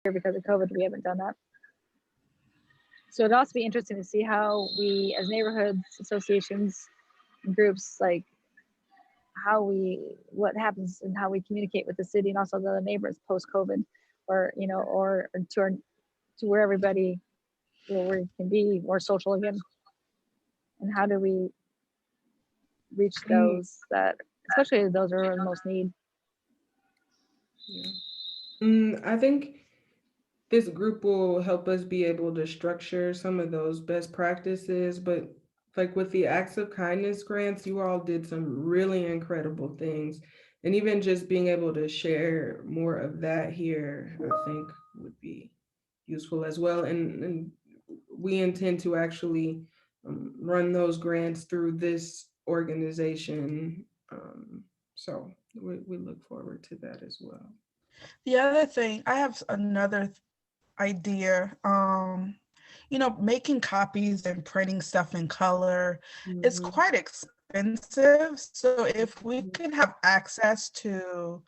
because of COVID, we haven't done that. So it'd also be interesting to see how we, as neighborhoods, associations, groups, like what happens and how we communicate with the city and also the other neighbors post COVID, or or to where everybody where we can be more social again, and how do we reach those that, especially those who are in most need. I think this group will help us be able to structure some of those best practices, but like with the acts of kindness grants, you all did some really incredible things. And even just being able to share more of that here, I think would be useful as well. And we intend to actually run those grants through this organization. So we look forward to that as well. The other thing, I have another idea. Making copies and printing stuff in color is Mm-hmm. quite expensive. So if we could have access to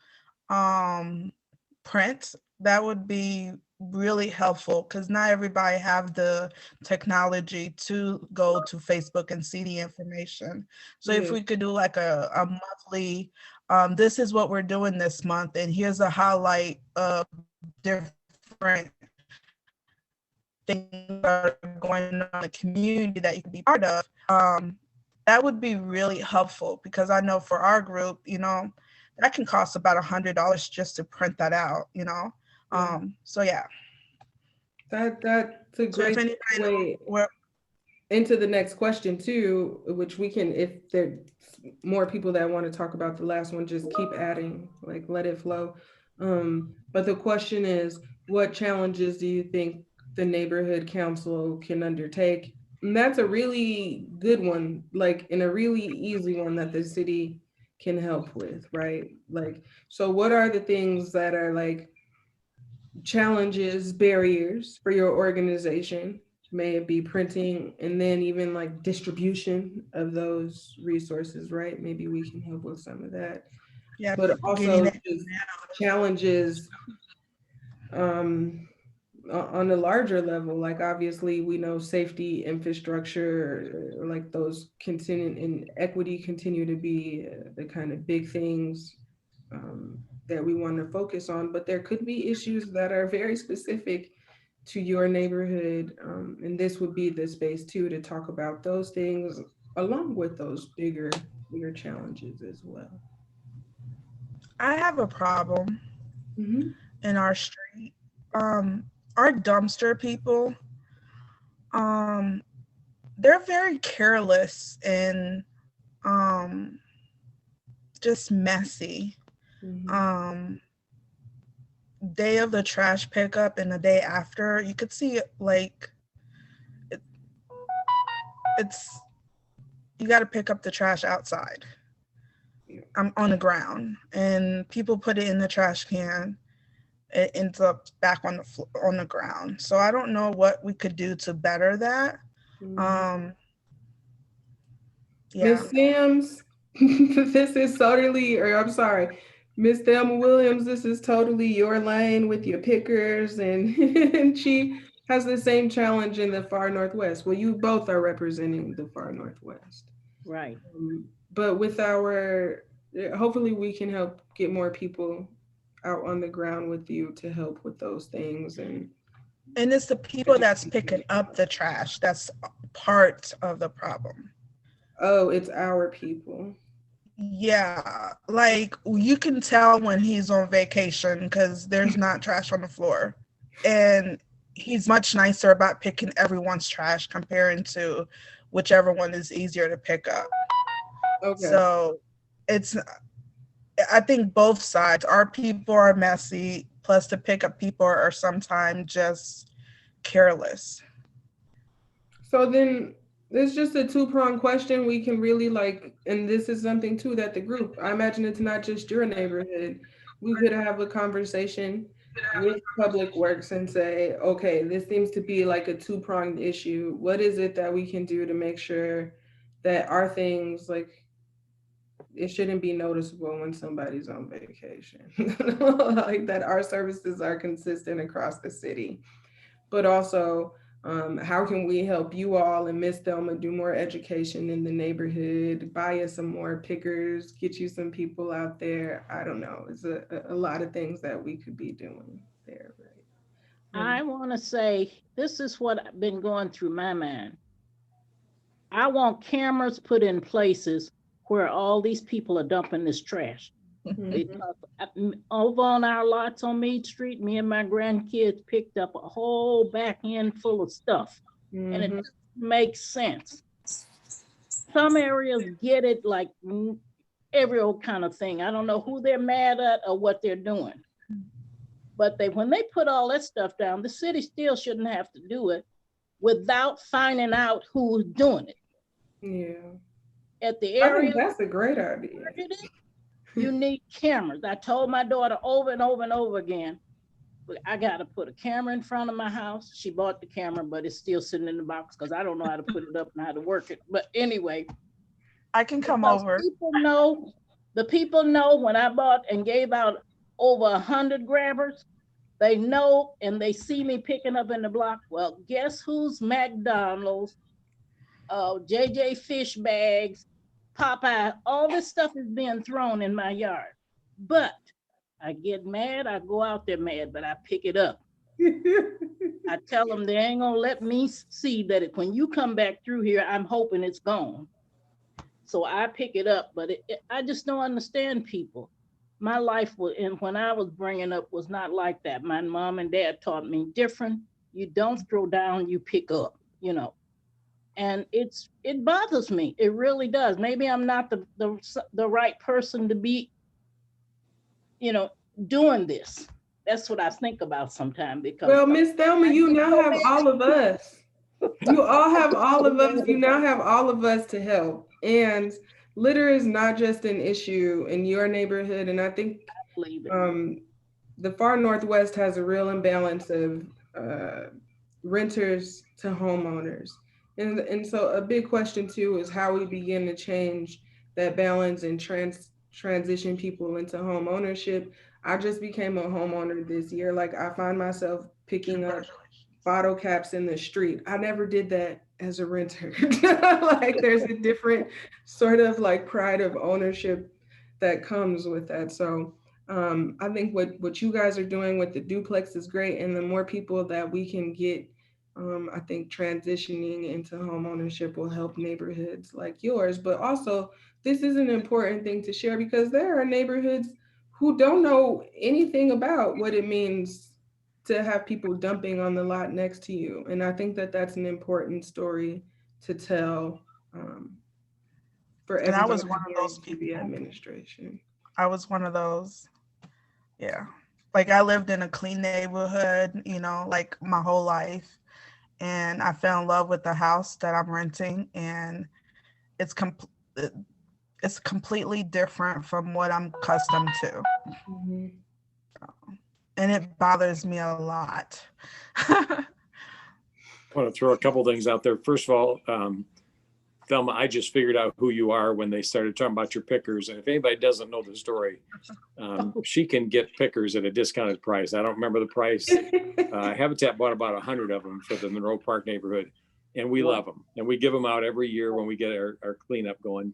print, that would be really helpful because not everybody have the technology to go to Facebook and see the information. So if Yeah. we could do like a monthly, this is what we're doing this month, and here's a highlight of different things that are going on in the community that you can be part of. That would be really helpful because I know for our group, that can cost about $100 just to print that out. Yeah. So yeah. That's a So if great anybody way where into the next question too, which we can, if there's more people that want to talk about the last one, just keep adding, like let it flow. But the question is, what challenges do you think the neighborhood council can undertake? And that's a really good one, like, and a really easy one that the city can help with, right? Like, so what are the things that are like challenges, barriers for your organization? May it be printing and then even like distribution of those resources, right? Maybe we can help with some of that. yeah, But getting also it just challenges on a larger level, like obviously we know safety, infrastructure, like those continue and equity continue to be the kind of big things that we want to focus on, but there could be issues that are very specific to your neighborhood, and this would be the space too to talk about those things along with those bigger challenges as well. I have a problem Mm-hmm. in our street. Our dumpster people, um, they're very careless and um just messy. Mm-hmm. Um, Day of the trash pickup and the day after, you could see like it, it's you got to pick up the trash outside. Yeah. I'm on the ground, and people put it in the trash can. It ends up back on the ground. So I don't know what we could do to better that. Mm-hmm. Um, yeah. Miss Sims, this is totally, or I'm sorry, Miss Thelma Williams, this is totally your lane with your pickers, and, and she has the same challenge in the far northwest. Well, you both are representing the far northwest. Right. But with our, hopefully we can help get more people out on the ground with you to help with those things and And it's the people that's picking educate. up the trash that's part of the problem. Oh, it's our people. Yeah, like you can tell when he's on vacation because there's not trash on the floor. And he's much nicer about picking everyone's trash comparing to whichever one is easier to pick up. Okay. So it's, I think both sides, our people are messy, plus the pickup people are sometimes just careless. So then it's just a two-pronged question. We can really like, and this is something too that the group, I imagine it's not just your neighborhood. We could have a conversation with Public Works and say, okay, this seems to be like a two-pronged issue. What is it that we can do to make sure that our things like it shouldn't be noticeable when somebody's on vacation. Like that our services are consistent across the city. But also, how can we help you all and Miss Thelma do more education in the neighborhood, buy us some more pickers, get you some people out there? I don't know. It's a lot of things that we could be doing there, right? I want to say this is what I've been going through my mind. I want cameras put in places where all these people are dumping this trash. Because over on our lots on Meade Street, me and my grandkids picked up a whole back end full of stuff. And it doesn't make sense. Some areas get it like every old kind of thing. I don't know who they're mad at or what they're doing. But when they put all that stuff down, the city still shouldn't have to do it without finding out who's doing it. Yeah. At the area, I think that's a great idea. You need cameras. I told my daughter over and over and over again, I got to put a camera in front of my house. She bought the camera, but it's still sitting in the box because I don't know how to put it up and how to work it. But anyway, I can come over. The people know when I bought and gave out over 100 grabbers, they know and they see me picking up in the block. Well, guess who's McDonald's, JJ Fish Bags, Popeye, all this stuff is being thrown in my yard. But I get mad, I go out there mad, but I pick it up. I tell them they ain't gonna let me see that when you come back through here, I'm hoping it's gone. So I pick it up, but I just don't understand people. My life was, and when I was bringing up, was not like that. My mom and dad taught me different. You don't throw down, you pick up, you know. And it bothers me. It really does. Maybe I'm not the right person to be, you know, doing this. That's what I think about sometimes. Because well, Miss Thelma, you now have all of us. You all have all of us. You now have all of us to help. And litter is not just an issue in your neighborhood. And I think the far Northwest has a real imbalance of renters to homeowners. And so a big question too is how we begin to change that balance and transition people into home ownership. I just became a homeowner this year. Like I find myself picking up bottle caps in the street. I never did that as a renter. Like there's a different sort of like pride of ownership that comes with that. So I think what you guys are doing with the duplex is great. And the more people that we can get, I think transitioning into home ownership will help neighborhoods like yours. But also, this is an important thing to share because there are neighborhoods who don't know anything about what it means to have people dumping on the lot next to you. And I think that that's an important story to tell for everybody. And I was one of those people. The administration. I was one of those. Yeah. Like I lived in a clean neighborhood, you know, like my whole life. And I fell in love with the house that I'm renting, and it's completely different from what I'm accustomed to. Mm-hmm. And it bothers me a lot. I want to throw a couple things out there. First of all, Thelma, I just figured out who you are when they started talking about your pickers. And if anybody doesn't know the story, she can get pickers at a discounted price. I don't remember the price. Habitat bought about 100 of them for the Monroe Park neighborhood. And we love them. And we give them out every year when we get our cleanup going.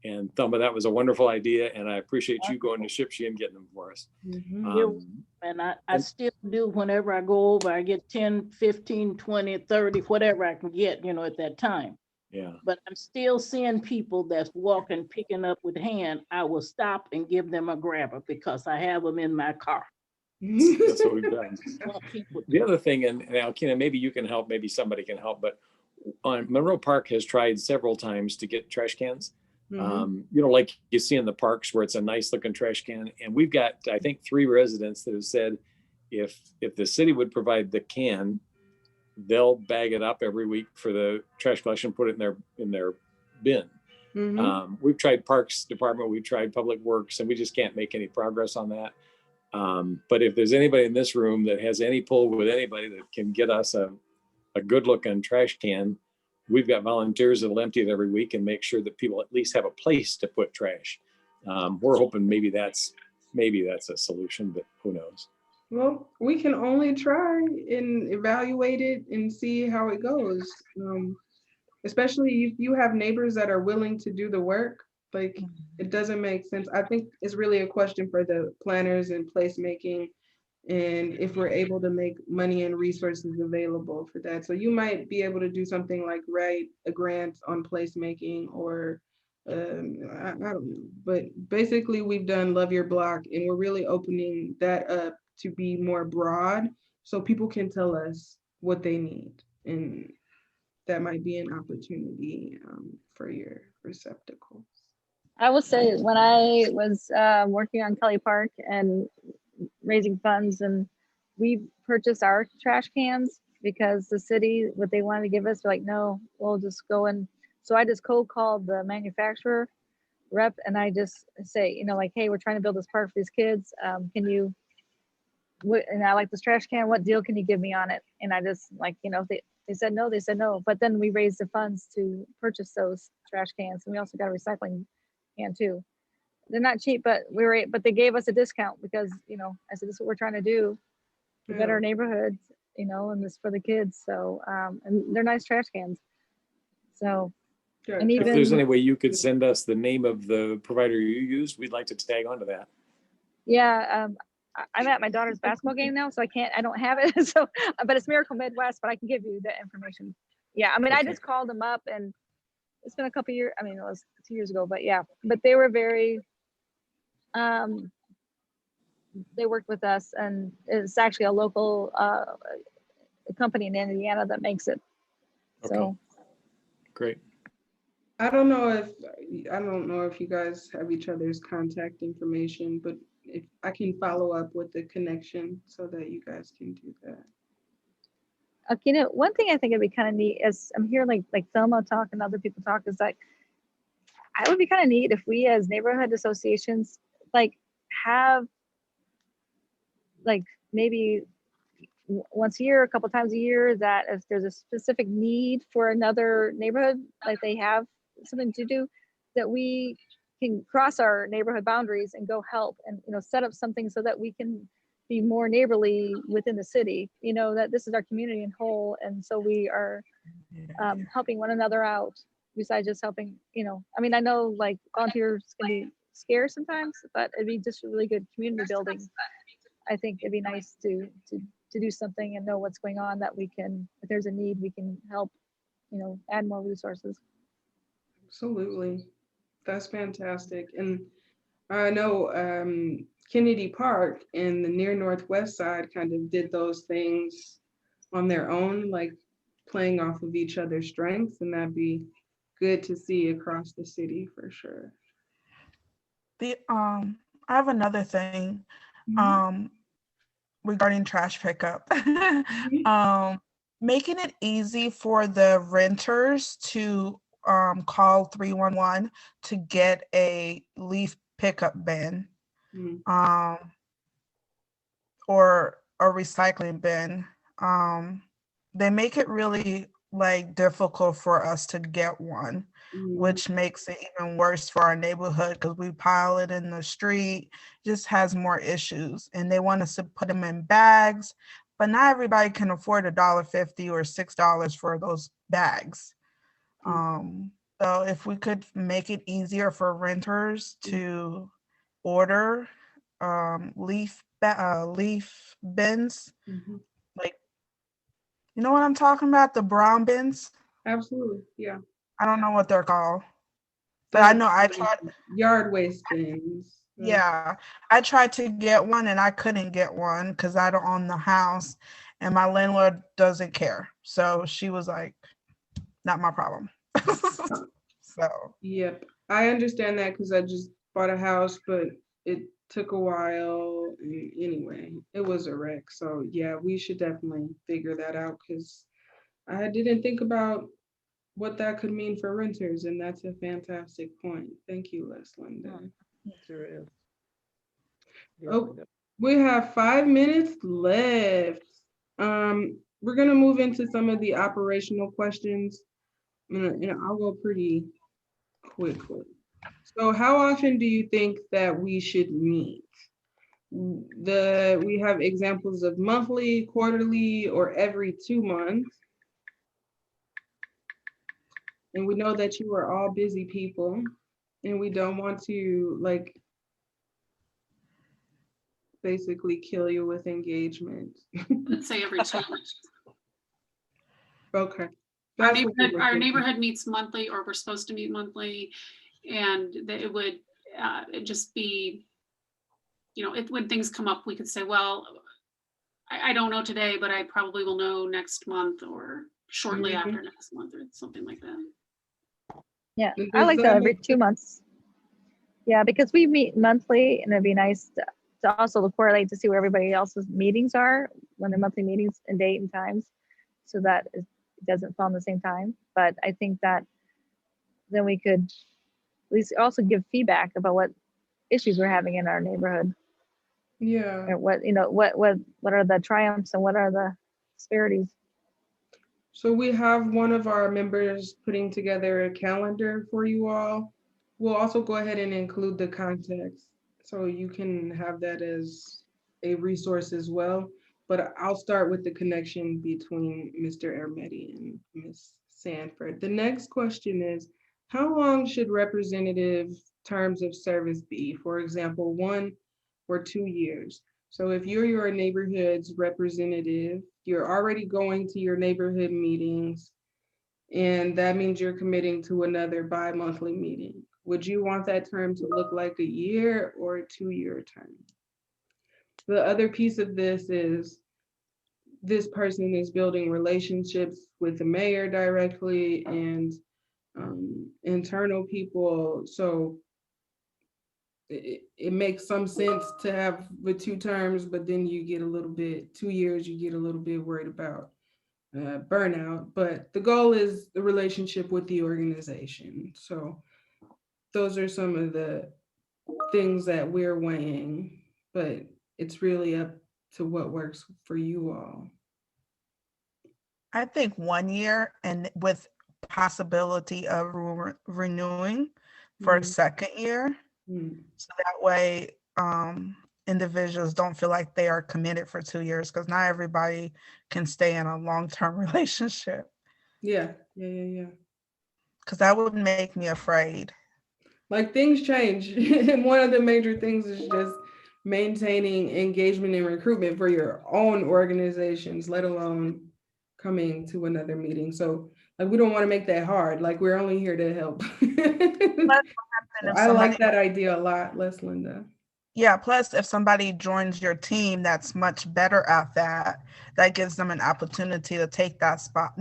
And Thelma, that was a wonderful idea. And I appreciate you going to Shipshe and getting them for us. Mm-hmm. And I still do whenever I go over, I get 10, 15, 20, 30, whatever I can get, you know, at that time. Yeah. But I'm still seeing people that's walking, picking up with hand. I will stop and give them a grabber because I have them in my car. That's what we've done. The other thing, and Alkina, maybe you can help, maybe somebody can help, but Monroe Park has tried several times to get trash cans. Mm-hmm. You know, like you see in the parks where it's a nice looking trash can. And we've got, I think, 3 residents that have said, if the city would provide the can, they'll bag it up every week for the trash collection, put it in their bin. Mm-hmm. We've tried Parks Department, we've tried Public Works, and we just can't make any progress on that. But if there's anybody in this room that has any pull with anybody that can get us a good looking trash can, we've got volunteers that'll empty it every week and make sure that people at least have a place to put trash. we're hoping maybe that's a solution, but who knows? Well, we can only try and evaluate it and see how it goes. Especially if you have neighbors that are willing to do the work, like it doesn't make sense. I think it's really a question for the planners and placemaking, and if we're able to make money and resources available for that. So you might be able to do something like write a grant on placemaking, or I don't know. But basically we've done Love Your Block, and we're really opening that up to be more broad so people can tell us what they need. And that might be an opportunity for your receptacles. I will say when I was working on Kelly Park and raising funds, and we purchased our trash cans because the city, what they wanted to give us, they're like, no, we'll just go in. So I just cold called the manufacturer rep, and I just say, you know, like, hey, we're trying to build this park for these kids. Can you, and I like this trash can, what deal can you give me on it? And I just like, you know, they said no, but then we raised the funds to purchase those trash cans, and we also got a recycling can too. They're not cheap, but but they gave us a discount because, you know, I said, this is what we're trying to do to better our neighborhoods, you know, and this for the kids. So, and they're nice trash cans. So, and If there's even, any way you could send us the name of the provider you used, we'd like to tag onto that. yeah, I'm at my daughter's basketball game now, so I don't have it. So, but it's Miracle Midwest, but I can give you that information. Yeah, I mean, I just called them up, and it's been a couple years. I mean, it was 2 years ago, but yeah, but they were very, they worked with us, and it's actually a local company in Indiana that makes it. Okay. So Great. I don't know if you guys have each other's contact information, but if I can follow up with the connection so that you guys can do that. you know, one thing I think it'd be kind of neat is I'm hearing like Thelma talk and other people talk, is that I would be kind of neat if we as neighborhood associations like have like maybe once a year, a couple times a year, that if there's a specific need for another neighborhood, like they have something to do, that we can cross our neighborhood boundaries and go help and, you know, set up something so that we can be more neighborly within the city, you know, that this is our community in whole. And so we are helping one another out besides just helping, you know, I mean, I know like volunteers can be scarce sometimes, but it'd be just a really good community building. I think it'd be nice to do something and know what's going on, that we can, if there's a need, we can help, you know, add more resources. Absolutely. That's fantastic. And I know Kennedy Park and the near Northwest side kind of did those things on their own, like playing off of each other's strengths, and that'd be good to see across the city for sure. I have another thing regarding trash pickup. Making it easy for the renters to call 311 to get a leaf pickup bin or a recycling bin. They make it really like difficult for us to get one, which makes it even worse for our neighborhood because we pile it in the street, just has more issues. And they want us to put them in bags, but not everybody can afford $1.50 or $6 for those bags. So if we could make it easier for renters to order leaf bins, like, you know what I'm talking about? The brown bins? Absolutely, yeah. I don't know what they're called, but I know I tried. Yard waste bins. Yeah, I tried to get one and I couldn't get one because I don't own the house and my landlord doesn't care. So she was like, not my problem. So. Yep, I understand that because I just bought a house, but it took a while. Anyway, it was a wreck. So yeah, we should definitely figure that out because I didn't think about what that could mean for renters, and that's a fantastic point. Thank you, Leslinda. Sure is. Oh, we have 5 minutes left. We're gonna move into some of the operational questions. And I'll go pretty quickly. So how often do you think that we should meet? We have examples of monthly, quarterly, or every 2 months. And we know that you are all busy people, and we don't want to like basically kill you with engagement. Let's say every 2 months. Okay. Our That's what we neighborhood, were our thinking. neighborhood meets monthly, or we're supposed to meet monthly, and that it would it just be, when things come up, we could say, well, I don't know today, but I probably will know next month or shortly Mhm. after next month or something like that. Yeah, And I does like that that every make 2 months. Yeah, because we meet monthly and it'd be nice to also correlate to see where everybody else's meetings are when their monthly meetings and date and times, so that it doesn't fall in the same time. But I think that then we could at least also give feedback about what issues we're having in our neighborhood, Yeah. or what are the triumphs and what are the disparities. So we have one of our members putting together a calendar for you all. We'll also go ahead and include the context, so you can have that as a resource as well. But I'll start with the connection between Mr. Ermetti and Ms. Sanford. The next question is, how long should representative terms of service be? For example, 1 or 2 years. So if you're your neighborhood's representative, you're already going to your neighborhood meetings, and that means you're committing to another bi-monthly meeting. Would you want that term to look like a year or a 2-year term? The other piece of this is this person is building relationships with the mayor directly and internal people. So it makes some sense to have the 2 terms, but then you get a little bit, 2 years, you get a little bit worried about burnout. But the goal is the relationship with the organization. So those are some of the things that we're weighing, but it's really up to what works for you all. I think 1 year, and with possibility of renewing for a Mhm. second year. Mm. So that way, individuals don't feel like they are committed for 2 years, because not everybody can stay in a long-term relationship, Yeah, yeah. because that would make me afraid. Like things change. And one of the major things is just maintaining engagement and recruitment for your own organizations, let alone coming to another meeting. So like we don't want to make that hard. Like we're only here to help. And if I like somebody, that idea a lot, Les Linda. yeah, plus if somebody joins your team that's much better at that, that gives them an opportunity to take that spot,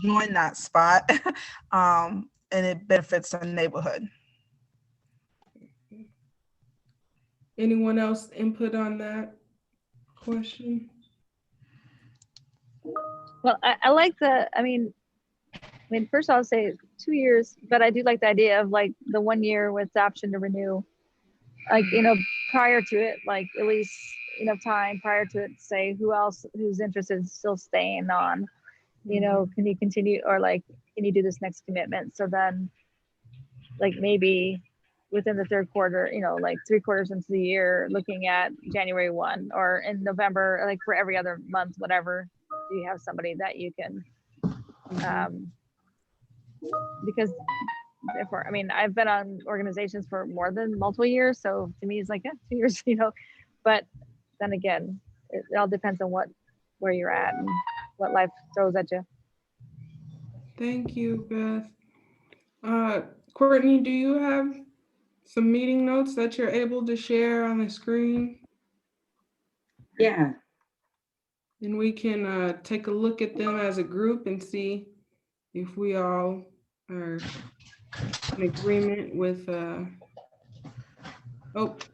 join that spot, and it benefits the neighborhood. Anyone else input on that question? Well, I like first I'll say 2 years, but I do like the idea of like the 1 year with the option to renew, like, prior to it, like at least enough time prior to it to say who's interested in still staying on, can you continue, or like, can you do this next commitment? So then like maybe within the 3rd quarter, like 3 quarters into the year, looking at January 1 or in November, like for every other month, whatever, do you have somebody that you can, because I've been on organizations for more than multiple years. So to me, it's like, 2 years, but then again, it all depends on where you're at and what life throws at you. Thank you, Beth. Courtney, do you have some meeting notes that you're able to share on the screen? Yeah. And we can take a look at them as a group and see if we all are in agreement with,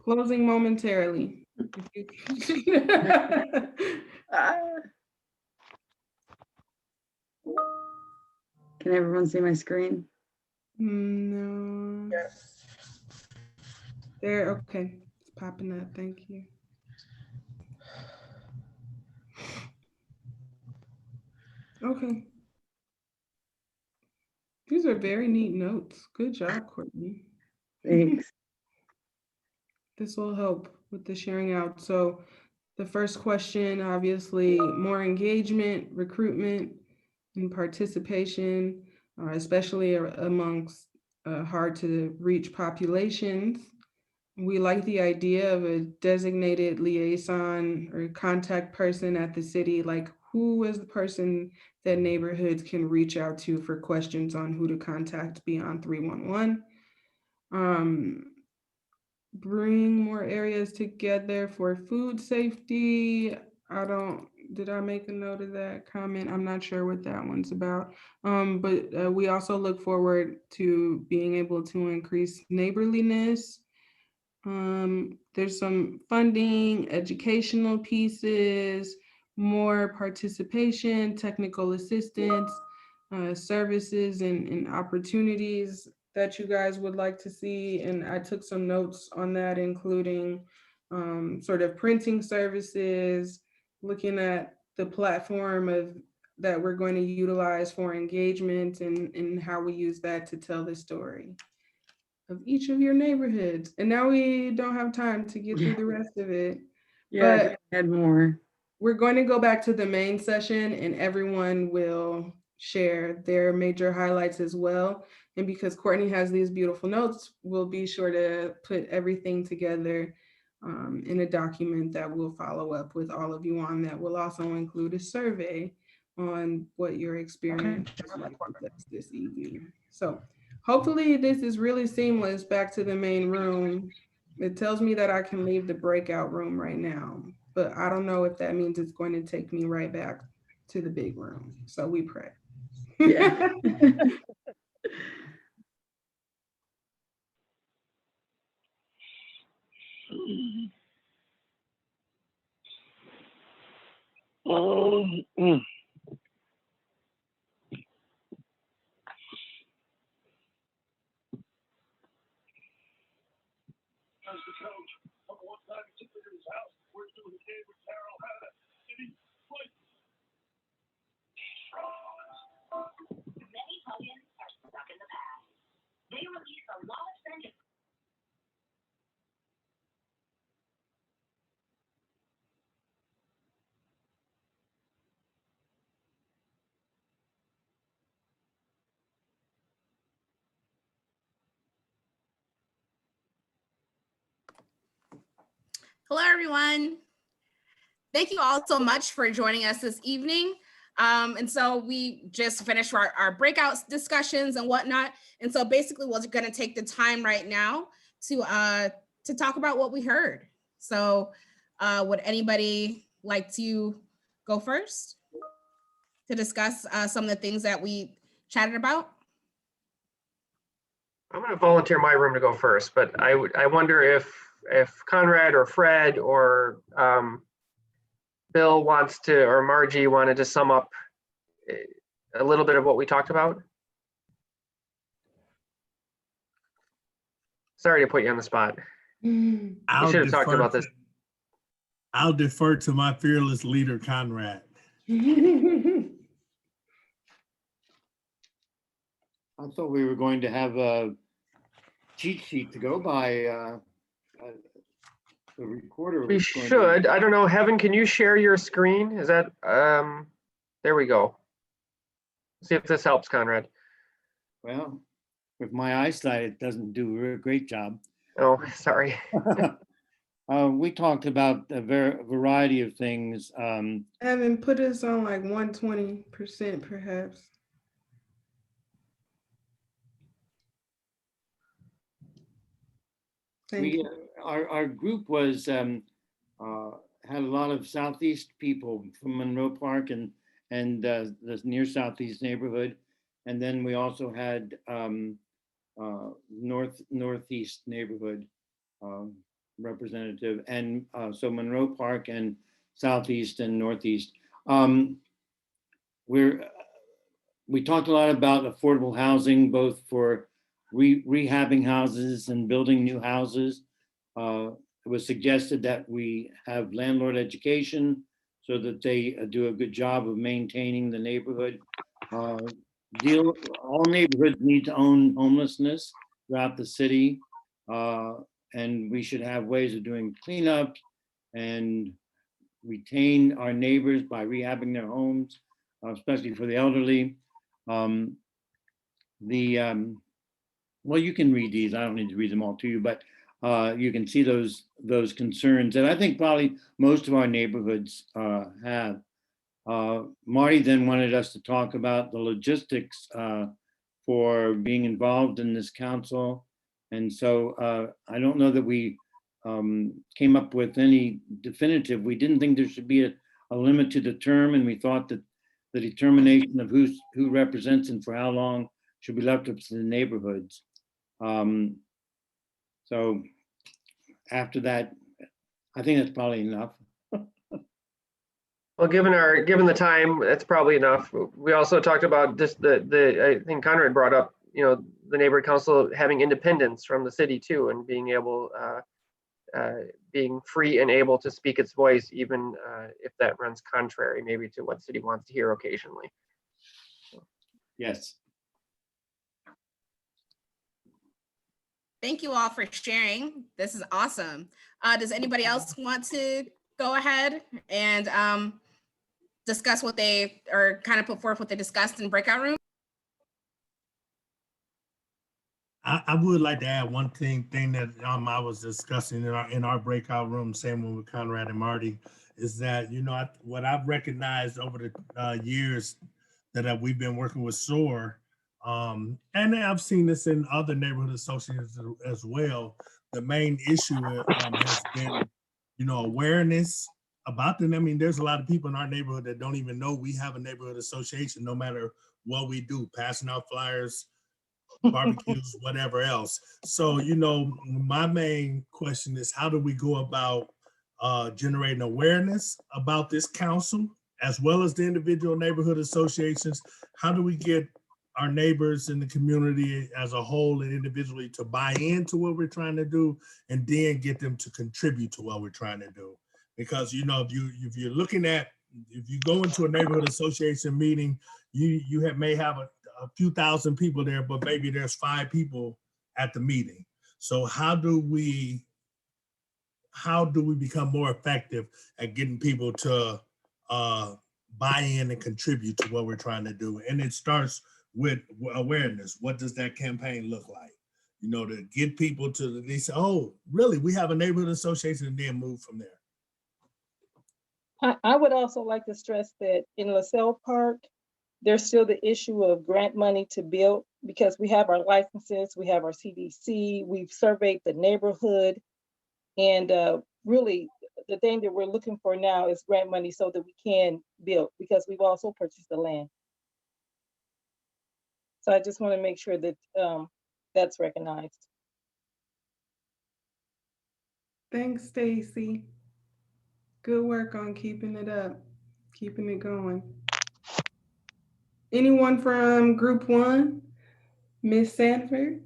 closing momentarily. Can everyone see my screen? No. Yes. There, okay, it's popping up, thank you. Okay. These These are very neat notes. Good job, Courtney. Thanks. This will help with the sharing out. So the first question, obviously, more engagement, recruitment, and participation, especially amongst hard to reach populations. We like the idea of a designated liaison or contact person at the city, like who is the person that neighborhoods can reach out to for questions on who to contact beyond 311. Bring more areas together for food safety. Did I make a note of that comment? I'm not sure what that one's about. But we also look forward to being able to increase neighborliness. There's some funding, educational pieces, more participation, technical assistance, services and opportunities that you guys would like to see. And I took some notes on that, including sort of printing services, looking at the platform that we're going to utilize for engagement and how we use that to tell the story of each of your neighborhoods. And now we don't have time to get through the rest of it. Yeah, But add more. we're going to go back to the main session and everyone will share their major highlights as well. And because Courtney has these beautiful notes, we'll be sure to put everything together in a document that we'll follow up with all of you on. That will also include a survey on what your experience was like with us this evening. So hopefully this is really seamless back to the main room. It tells me that I can leave the breakout room right now, but I don't know if that means it's going to take me right back to the big room. So we pray. Yeah. Hello, everyone. Thank you all so much for joining us this evening. And so we just finished our breakout discussions and whatnot. And so basically we're going to take the time right now to talk about what we heard. So would anybody like to go first to discuss some of the things that we chatted about? I'm going to volunteer my room to go first, but I wonder if Conrad or Fred or Bill wants to, or Margie wanted to sum up a little bit of what we talked about. Sorry to put you on the spot. We should have talked about this. I'll defer to my fearless leader, Conrad. I thought we were going to have a cheat sheet to go by. The recorder. We should. I don't know. Heaven, can you share your screen? Is that, there we go. See if this helps, Conrad. Well, with my eyesight, it doesn't do a great job. Oh, sorry. We talked about a variety of things. Evan, put us on like 120% perhaps. Our group was had a lot of Southeast people from Monroe Park and the near Southeast neighborhood, and then we also had Northeast neighborhood representative, and so Monroe Park and Southeast and Northeast. We talked a lot about affordable housing, both for rehabbing houses and building new houses. It was suggested that we have landlord education so that they do a good job of maintaining the neighborhood. all neighborhoods need to own homelessness throughout the city. And we should have ways of doing cleanups and retain our neighbors by rehabbing their homes, especially for the elderly. Well, you can read these. I don't need to read them all to you, but you can see those concerns that I think probably most of our neighborhoods have. Marty then wanted us to talk about the logistics for being involved in this council. And so I don't know that we came up with any definitive. We didn't think there should be a limit to the term, and we thought that the determination of who represents and for how long should be left up to the neighborhoods. So after that, I think that's probably enough. Well, given the time, that's probably enough. We also talked about just I think Conrad brought up, the neighborhood council having independence from the city too, and being able, being free and able to speak its voice, even if that runs contrary maybe to what city wants to hear occasionally. Yes. Thank you all for sharing. This is awesome. Does anybody else want to go ahead and discuss what they, or kind of put forth what they discussed in breakout room? I would like to add one thing that I was discussing in our breakout room, same one with Conrad and Marty, is that, what I've recognized over the years that we've been working with SOAR, and I've seen this in other neighborhood associations as well. The main issue has been, awareness about them. I mean, there's a lot of people in our neighborhood that don't even know we have a neighborhood association, no matter what we do, passing out flyers, barbecues, whatever else. So, my main question is, how do we go about generating awareness about this council, as well as the individual neighborhood associations? How do we get our neighbors in the community as a whole and individually to buy into what we're trying to do, and then get them to contribute to what we're trying to do? Because, if you're looking at, if you go into a neighborhood association meeting, you may have a few thousand people there, but maybe there's 5 people at the meeting. So how do we become more effective at getting people to buy in and contribute to what we're trying to do? And it starts with awareness. What does that campaign look like? To get people to, they say, oh, really, we have a neighborhood association, and then move from there. I would also like to stress that in LaSalle Park, there's still the issue of grant money to build, because we have our licenses, we have our CDC, we've surveyed the neighborhood, and really the thing that we're looking for now is grant money so that we can build, because we've also purchased the land. So I just want to make sure that that's recognized. Thanks, Stacy. Good work on keeping it up, keeping it going. Anyone from Group 1? Miss Sanford?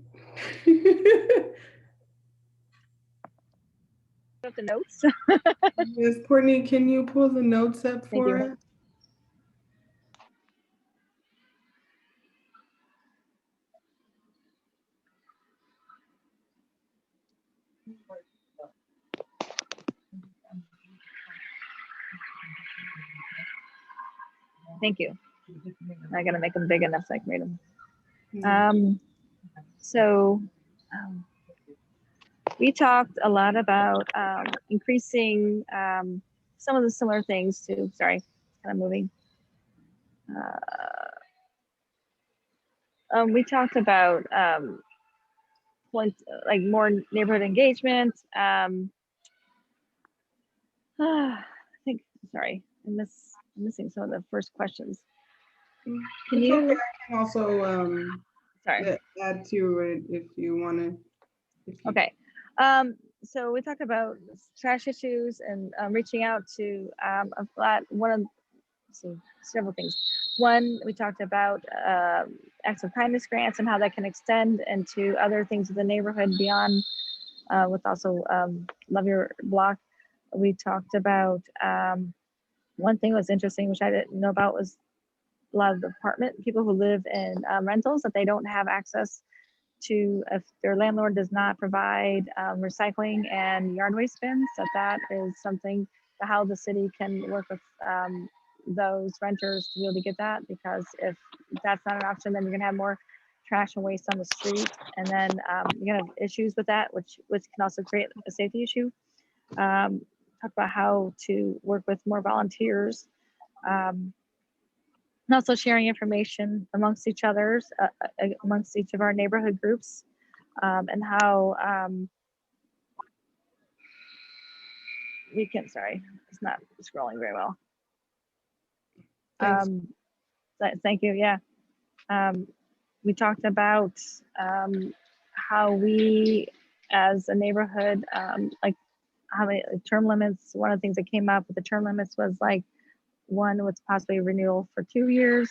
Got the notes. Yes, Courtney, can you pull the notes up for us? Thank you. I gotta make them big enough so I can read them. We talked a lot about increasing some of the similar things to, sorry, kind of moving. We talked about like more neighborhood engagement. I think, sorry, I'm missing some of the first questions. Can you? Okay, I can also sorry. add to it if you want to. Okay. So we talked about trash issues and reaching out to several things. One, we talked about acts of kindness grants and how that can extend into other things in the neighborhood beyond, with also Love Your Block. We talked about one thing that was interesting, which I didn't know about, was a lot of the apartment people who live in rentals, that they don't have access to, if their landlord does not provide recycling and yard waste bins, that is something how the city can work with those renters to be able to get that, because if that's not an option, then you're gonna have more trash and waste on the street, and then you're gonna have issues with that, which can also create a safety issue. Talk about how to work with more volunteers, and also sharing information amongst each others, amongst each of our neighborhood groups, and how we can, sorry, it's not scrolling very well. Thanks. Thank you, yeah. We talked about how we, as a neighborhood, like how many term limits. One of the things that came up with the term limits was like one with possibly renewal for 2 years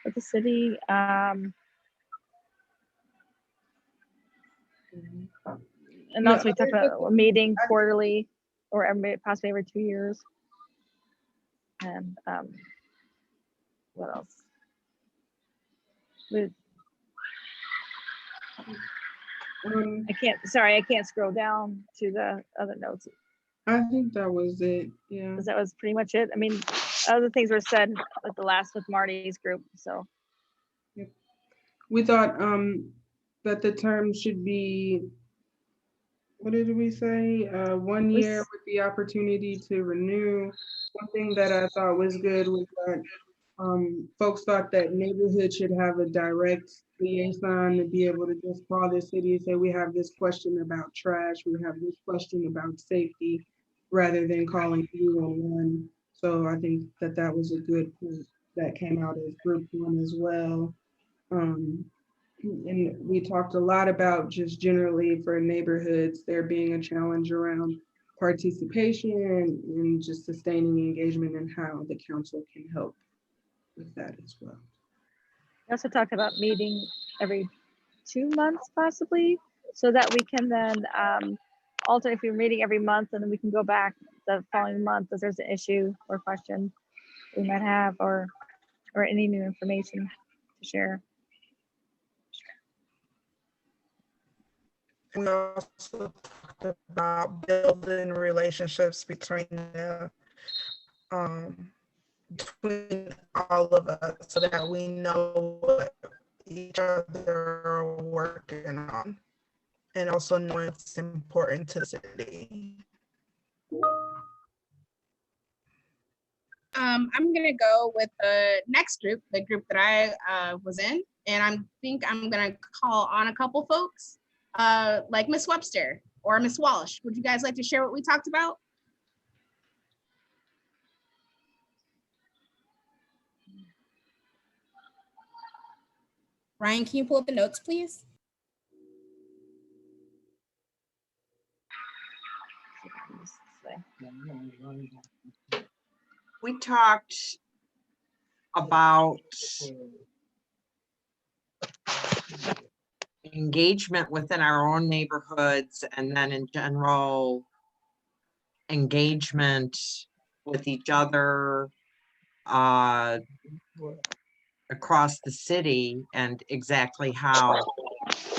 with the city. And Yeah, also we talked about meeting quarterly or possibly every 2 years. And what else? I can't scroll down to the other notes. I think that was it. Yeah. Because that was pretty much it. I mean, other things were said with the last with Marty's group. So We thought that the term should be, what did we say? 1 year with the opportunity to renew. One thing that I thought was good was that folks thought that neighborhood should have a direct liaison to be able to just call the city and say, we have this question about trash, we have this question about safety, rather than calling 311. So I think that that was a good point that came out as group one as well. And we talked a lot about just generally for neighborhoods, there being a challenge around participation and just sustaining engagement and how the council can help with that as well. we also talked about meeting every 2 months possibly, so that we can then alter if we're meeting every month, and then we can go back the following month if there's an issue or question we might have, or any new information to share. We also talked about building relationships between between all of us, so that we know what each other are working on, and also know it's important to the city. I'm gonna go with the next group, the group that I was in, and I think I'm gonna call on a couple folks, like Miss Webster or Miss Walsh. Would you guys like to share what we talked about? Ryan, can you pull up the notes, please? We talked about engagement within our own neighborhoods, and then in general engagement with each other across the city, and exactly how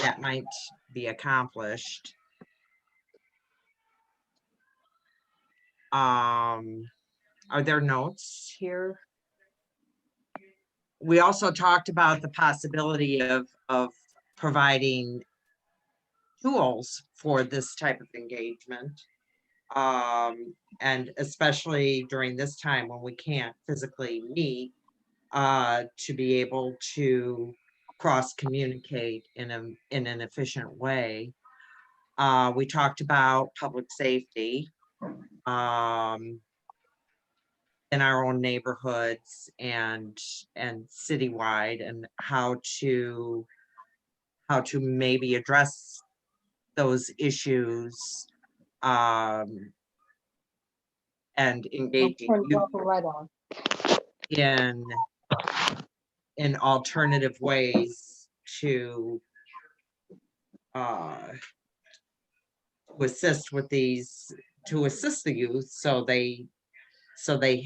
that might be accomplished. Are there notes here? We also talked about the possibility of providing tools for this type of engagement. And especially during this time when we can't physically meet, to be able to cross-communicate in an efficient way. We talked about public safety in our own neighborhoods and citywide, and how to maybe address those issues and engaging in alternative ways to assist with these, to assist the youth, so they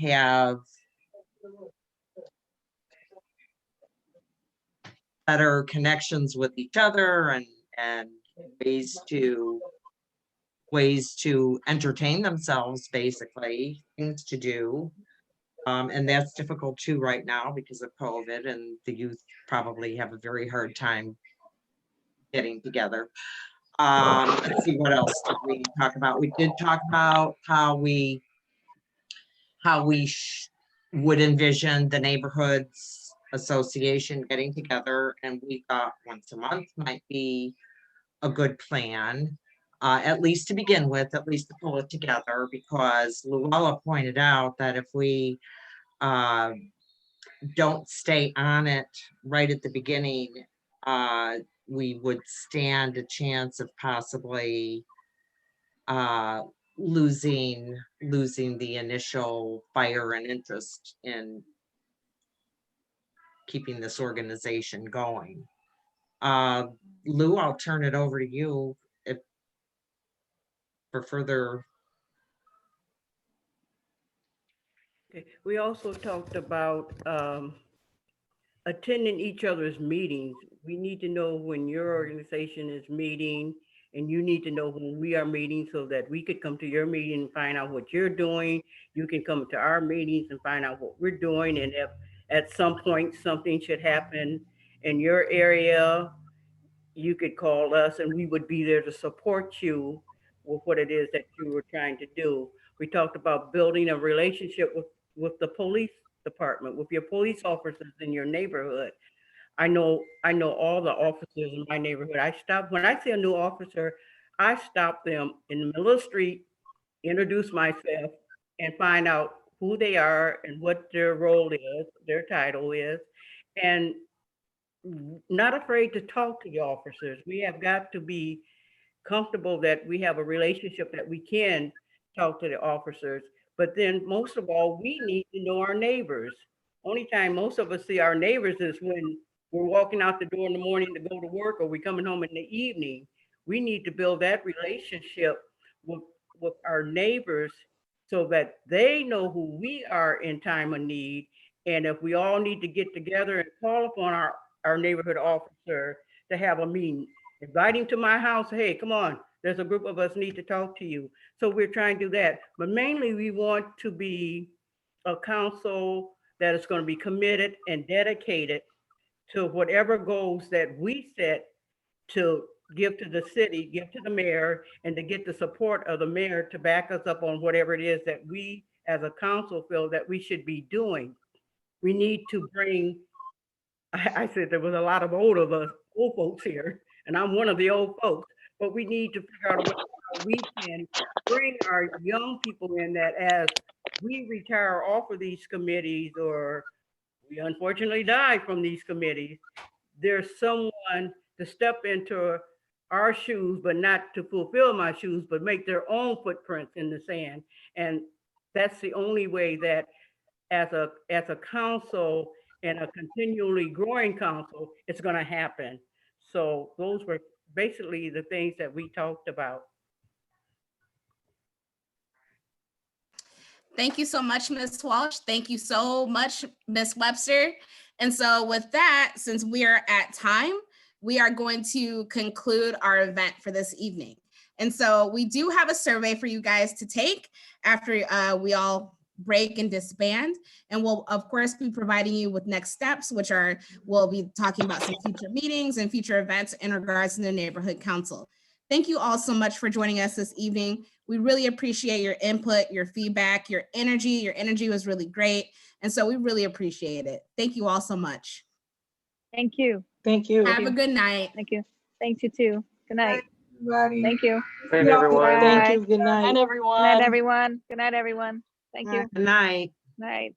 have better connections with each other and ways to entertain themselves, basically, things to do. And that's difficult too right now because of COVID, and the youth probably have a very hard time getting together. Let's see, what else did we talk about? We did talk about how we would envision the neighborhoods association getting together, and we thought once a month might be a good plan, at least to begin with, at least to pull it together, because Luella pointed out that if we don't stay on it right at the beginning, we would stand a chance of possibly losing the initial fire and interest in keeping this organization going. Lou, I'll turn it over to you for further. Okay. We also talked about attending each other's meetings. We need to know when your organization is meeting, and you need to know when we are meeting so that we could come to your meeting and find out what you're doing. You can come to our meetings and find out what we're doing. And if at some point something should happen in your area, you could call us and we would be there to support you with what it is that you were trying to do. We talked about building a relationship with the police department, with your police officers in your neighborhood. I know all the officers in my neighborhood. When I see a new officer, I stop them in the middle of the street, introduce myself, and find out who they are and what their role is, their title is, and not afraid to talk to the officers. We have got to be comfortable that we have a relationship that we can talk to the officers. But then most of all, we need to know our neighbors. Only time most of us see our neighbors is when we're walking out the door in the morning to go to work, or we're coming home in the evening. We need to build that relationship with our neighbors so that they know who we are in time of need. And if we all need to get together and call upon our neighborhood officer to have a meeting, invite him to my house. Hey, come on, there's a group of us need to talk to you. So we're trying to do that. But mainly we want to be a council that is going to be committed and dedicated to whatever goals that we set to give to the city, give to the mayor, and to get the support of the mayor to back us up on whatever it is that we as a council feel that we should be doing. We need to bring, I said there was a lot of old folks here, and I'm one of the old folks, but we need to figure out a way how we can bring our young people in, that as we retire off of these committees, or we unfortunately die from these committees, there's someone to step into our shoes, but not to fulfill my shoes, but make their own footprints in the sand. And that's the only way that as a council and a continually growing council, it's going to happen. So those were basically the things that we talked about. Thank you so much, Ms. Walsh. Thank you so much, Ms. Webster. And so with that, since we are at time, we are going to conclude our event for this evening. And so we do have a survey for you guys to take after we all break and disband. And we'll, of course, be providing you with next steps, which are, we'll be talking about some future meetings and future events in regards to the Neighborhood Council. Thank you all so much for joining us this evening. We really appreciate your input, your feedback, your energy. Your energy was really great. And so we really appreciate it. Thank you all so much. Thank you. Thank you. Have a good night. Thank you. Thanks, you too. Good night. Everybody. Thank you. Thank you, everyone. Thank you. Good night. Good night, everyone. Good night, everyone. Thank you. Good night. Night.